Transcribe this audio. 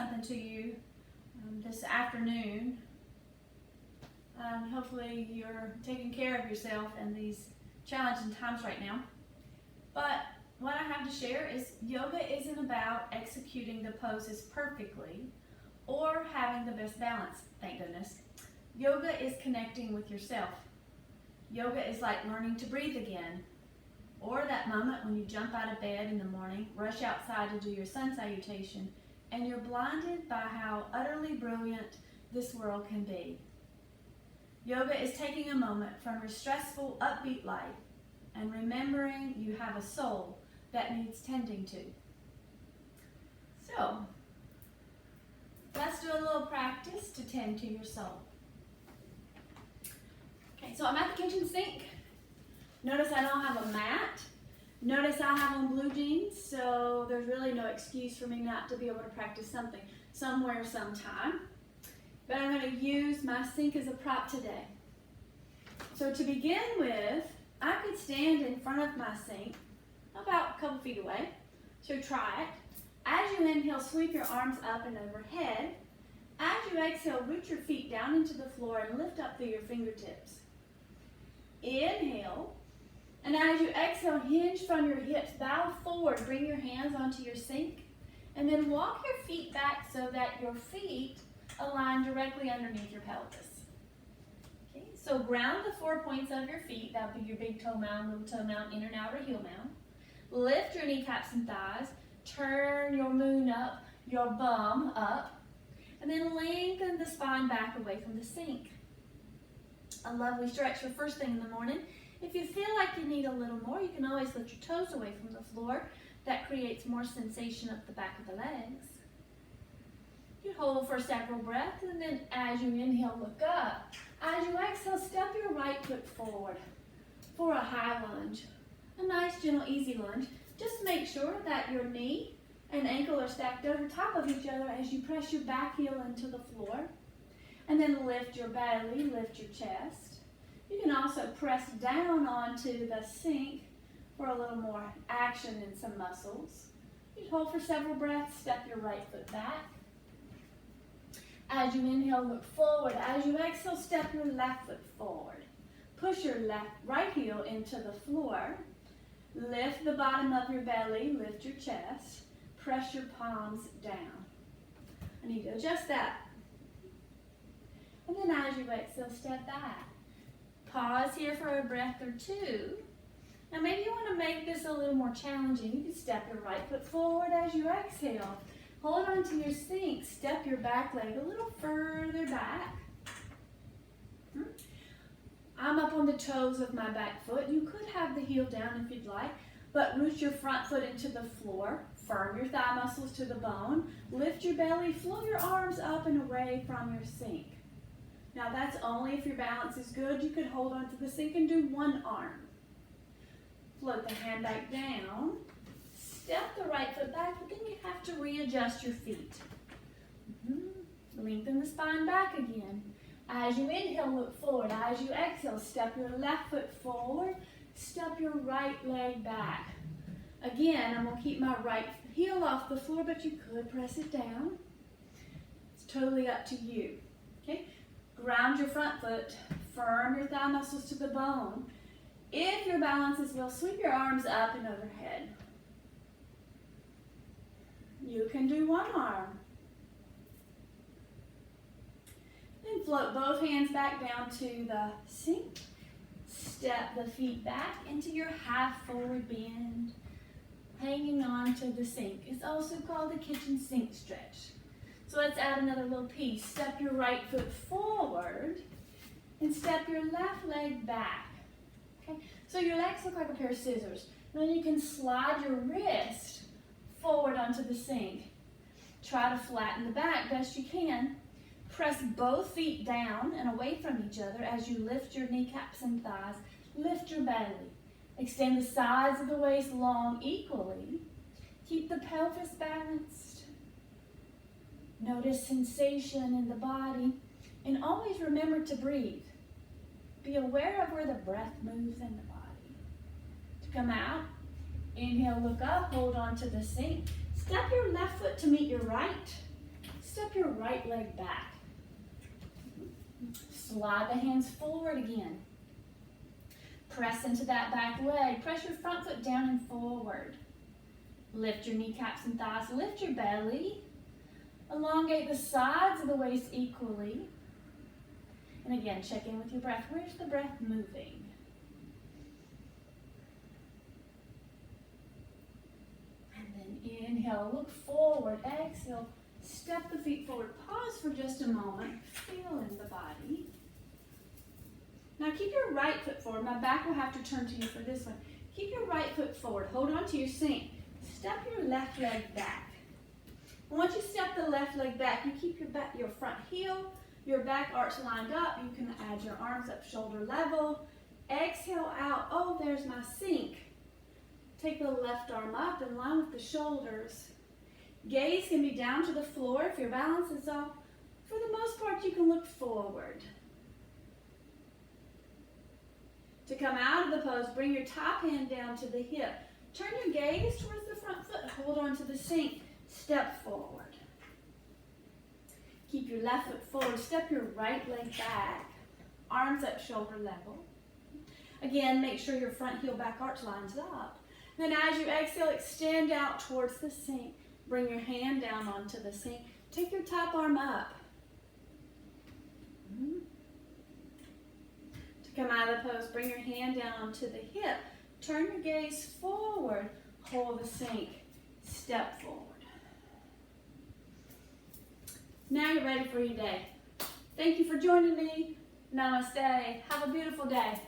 something to you this afternoon. Hopefully you're taking care of yourself in these challenging times right now. But what I have to share is yoga isn't about executing the poses perfectly or having the best balance, thank goodness. Yoga is connecting with yourself. Yoga is like learning to breathe again, or that moment when you jump out of bed in the morning, rush outside to do your sun salutation, and you're blinded by how utterly brilliant this world can be. Yoga is taking a moment from your stressful, upbeat life and remembering you have a soul that needs tending to. So, let's do a little practice to tend to your soul. Okay, so I'm at the kitchen sink. Notice I don't have a mat. Notice I have on blue jeans, so there's really no excuse for me not to be able to practice something somewhere, sometime. But I'm going to use my sink as a prop today. So to begin with, I could stand in front of my sink about a couple feet away. So try it. As you inhale, sweep your arms up and overhead. As you exhale, root your feet down into the floor and lift up through your fingertips. Inhale, and as you exhale, hinge from your hips, bow forward, bring your hands onto your sink, and then walk your feet back so that your feet align directly underneath your pelvis. Okay, so ground the 4 points of your feet. That would be your big toe mound, little toe mound, inner and outer heel mound. Lift your kneecaps and thighs, turn your moon up, your bum up, and then lengthen the spine back away from the sink. A lovely stretch for first thing in the morning. If you feel like you need a little more, you can always lift your toes away from the floor. That creates more sensation up the back of the legs. You hold for several breaths, and then as you inhale, look up. As you exhale, step your right foot forward for a high lunge. A nice, gentle, easy lunge. Just make sure that your knee and ankle are stacked over top of each other as you press your back heel into the floor. And then lift your belly, lift your chest. You can also press down onto the sink for a little more action in some muscles. You hold for several breaths, step your right foot back. As you inhale, look forward. As you exhale, step your left foot forward. Push your right heel into the floor. Lift the bottom of your belly, lift your chest. Press your palms down. I need to adjust that. And then as you exhale, step back. Pause here for a breath or two. Now maybe you want to make this a little more challenging. You can step your right foot forward as you exhale. Hold on to your sink. Step your back leg a little further back. I'm up on the toes of my back foot. You could have the heel down if you'd like, but root your front foot into the floor. Firm your thigh muscles to the bone. Lift your belly. Float your arms up and away from your sink. Now that's only if your balance is good. You could hold onto the sink and do one arm. Float the hand back down. Step the right foot back, but then you have to readjust your feet. Lengthen the spine back again. As you inhale, look forward. As you exhale, step your left foot forward. Step your right leg back. Again, I'm going to keep my right heel off the floor, but you could press it down. It's totally up to you. Okay? Ground your front foot, firm your thigh muscles to the bone. If your balance is well, sweep your arms up and overhead. You can do one arm. Then float both hands back down to the sink. Step the feet back into your half forward bend, hanging on to the sink. It's also called the kitchen sink stretch. So let's add another little piece. Step your right foot forward and step your left leg back. Okay? So your legs look like a pair of scissors. And then you can slide your wrist forward onto the sink. Try to flatten the back best you can. Press both feet down and away from each other as you lift your kneecaps and thighs. Lift your belly. Extend the sides of the waist long equally. Keep the pelvis balanced. Notice sensation in the body, and always remember to breathe. Be aware of where the breath moves in the body. To come out, inhale, look up, hold on to the sink. Step your left foot to meet your right. step your right leg back. Slide the hands forward again. Press into that back leg. Press your front foot down and forward. Lift your kneecaps and thighs. Lift your belly. Elongate the sides of the waist equally. And again, check in with your breath. Where's the breath moving? And then inhale, look forward. Exhale, step the feet forward. Pause for just a moment. Feel in the body. Now keep your right foot forward. My back will have to turn to you for this one. Keep your right foot forward. Hold on to your sink. Step your left leg back. And once you step the left leg back, you keep your front heel, your back arch lined up. You can add your arms up shoulder level. Exhale out. Oh, there's my sink. Take the left arm up in line with the shoulders. Gaze can be down to the floor if your balance is off. For the most part, you can look forward. To come out of the pose, bring your top hand down to the hip. Turn your gaze towards the front foot. Hold on to the sink. Step forward. Keep your left foot forward. Step your right leg back. Arms up shoulder level. Again, make sure your front heel back arch lines up. Then as you exhale, extend out towards the sink. Bring your hand down onto the sink. Take your top arm up. To come out of the pose, bring your hand down onto the hip. Turn your gaze forward. Hold the sink. Step forward. Now you're ready for your day. Thank you for joining me. Namaste. Have a beautiful day.